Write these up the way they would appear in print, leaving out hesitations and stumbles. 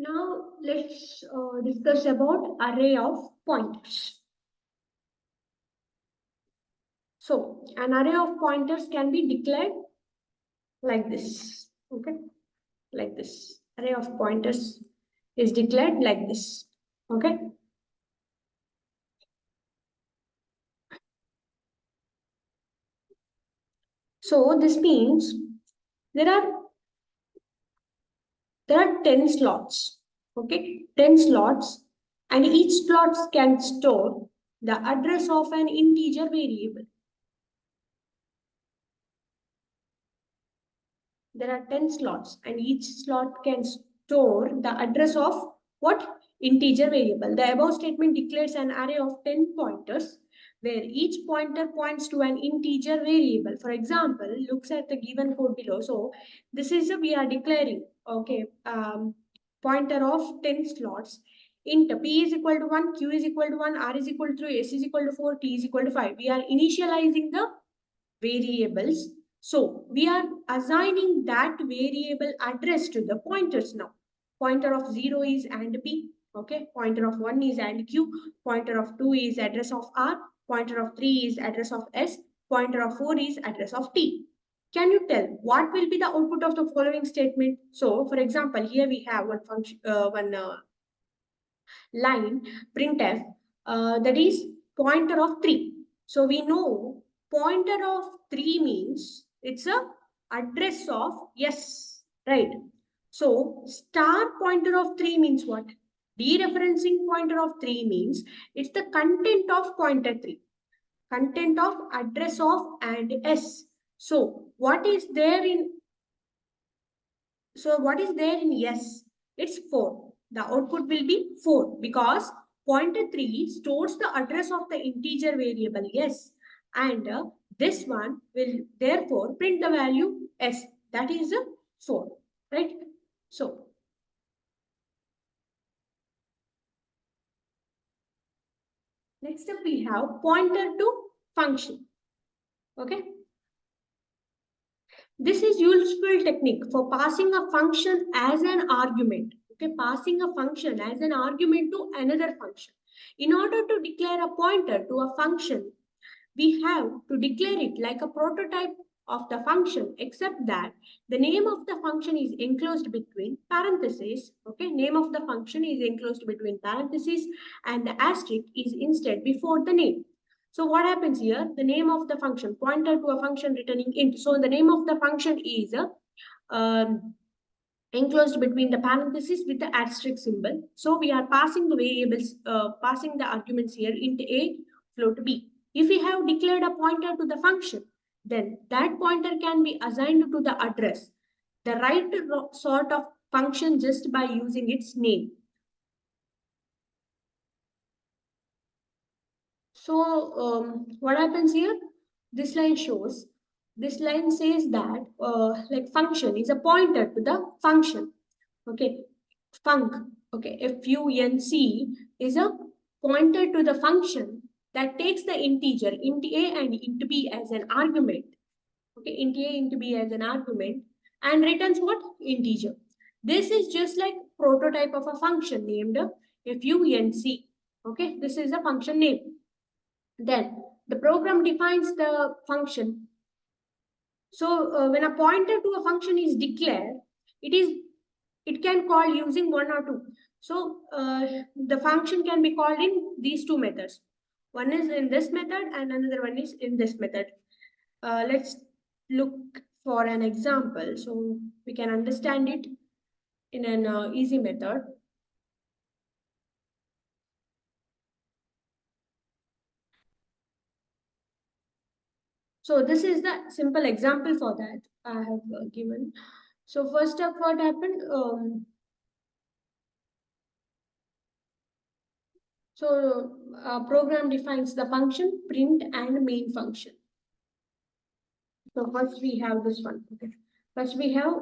Now let's discuss about array of pointers. So an array of pointers can be declared like this. Okay, like this. Array of pointers is declared like this. Okay. So this means there are 10 slots. Okay, 10 slots, and each slot can store the address of an integer variable. There are 10 slots, and each slot can store the address of what? Integer variable. The above statement declares an array of 10 pointers where each pointer points to an integer variable. For example, looks at the given code below. So this is we are declaring, okay, pointer of 10 slots. Int p is equal to 1, q is equal to 1, r is equal to 3, s is equal to 4, t is equal to 5. We are initializing the variables. So we are assigning that variable address to the pointers now. Pointer of 0 is and p. Okay. Pointer of 1 is and q. Pointer of 2 is address of r. Pointer of 3 is address of s. Pointer of 4 is address of t. Can you tell what will be the output of the following statement? So, for example, here we have one function, line printf that is pointer of 3. So we know pointer of 3 means it's a address of yes, right? So star pointer of 3 means what? Dereferencing pointer of 3 means it's the content of pointer 3, content of address of and s. So what is there in yes? It's 4. The output will be 4 because pointer 3 stores the address of the integer variable yes, and this one will therefore print the value s, that is 4, right? So next up we have pointer to function. Okay, this is useful technique for passing a function as an argument. Okay, passing a function as an argument to another function. In order to declare a pointer to a function, we have to declare it like a prototype of the function, except that the name of the function is enclosed between parentheses. Okay, name of the function is enclosed between parentheses and the asterisk is instead before the name. So what happens here? The name of the function, pointer to a function returning int. So the name of the function is enclosed between the parentheses with the asterisk symbol. So we are passing the variables, passing the arguments here int a, float b. If we have declared a pointer to the function, then that pointer can be assigned to the address, the right sort of function just by using its name. So what happens here? This line shows, this line says that like function is a pointer to the function. Okay, func, okay, func is a pointer to the function that takes the integer int a and int b as an argument. Okay, int a, int b as an argument and returns what? Integer. This is just like prototype of a function named func. Okay, this is a function name. Then the program defines the function. So when a pointer to a function is declared, it can call using one or two. So the function can be called in these two methods. One is in this method and another one is in this method. Let's look for an example so we can understand it in an easy method. So this is the simple example for that I have given. So first up, what happened? So program defines the function, print and main function. So first we have this one. Okay. First we have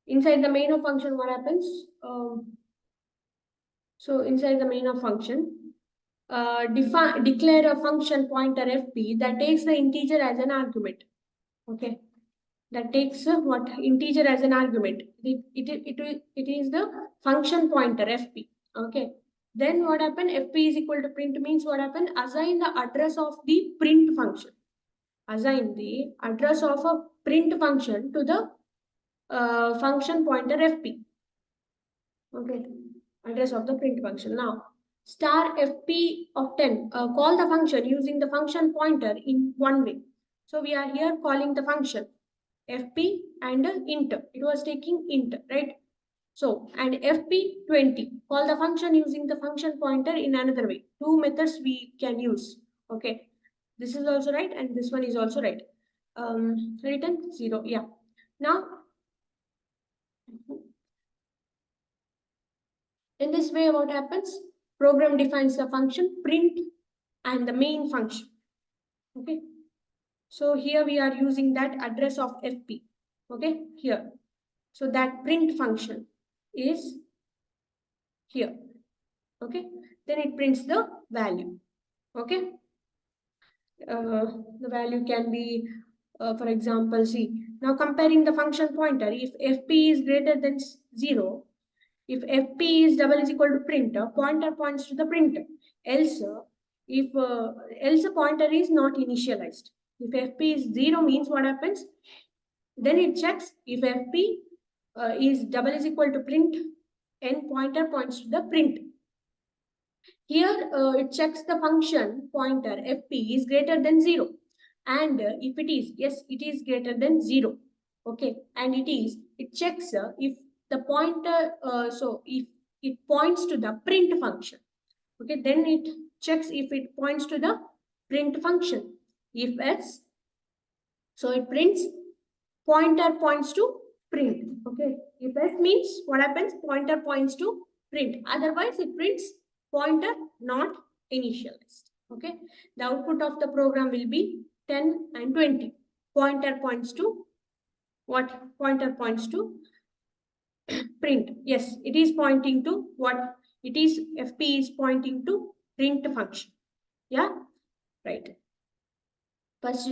inside the main of function, what happens? So inside the main of function, declare a function pointer fp that takes the integer as an argument. Okay. that takes what integer as an argument. It is the function pointer fp. Okay. Then what happened? Fp is equal to print means what happened? Assign the address of the print function. Assign the address of a print function to the function pointer fp. Okay. Address of the print function. Now, star fp of 10. Call the function using the function pointer in one way. So we are here calling the function fp and int. It was taking int, right? So, and fp20, call the function using the function pointer in another way. Two methods we can use. Okay, this is also right and this one is also right. Return 0, yeah. Now, in this way what happens? Program defines the function print and the main function. Okay, so here we are using that address of fp. Okay, here. So that print function is here. Okay, then it prints the value. Okay, the value can be, for example, see, now comparing the function pointer, if fp is greater than 0, if fp is double is equal to printer, pointer points to the printer. Else, if else a pointer is not initialized. If fp is 0 means what happens? Then it checks if fp is double is equal to print, and pointer points to the print. Here it checks the function pointer fp is greater than 0. And if it is, yes, it is greater than 0. Okay, and it checks if the pointer, so if it points to the print function. Okay, then it checks if it points to the print function. If else, so it prints pointer points to print. Okay, if else means what happens? Pointer points to print. Otherwise, it prints pointer not initialized. Okay, the output of the program will be 10 and 20. Pointer points to what? Pointer points to print. Yes, it is pointing to what? It is fp is pointing to print function. Yeah, right. First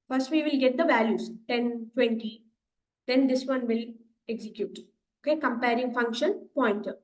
first we will get the values 10, 20. Then this one will execute. Okay, comparing function pointer.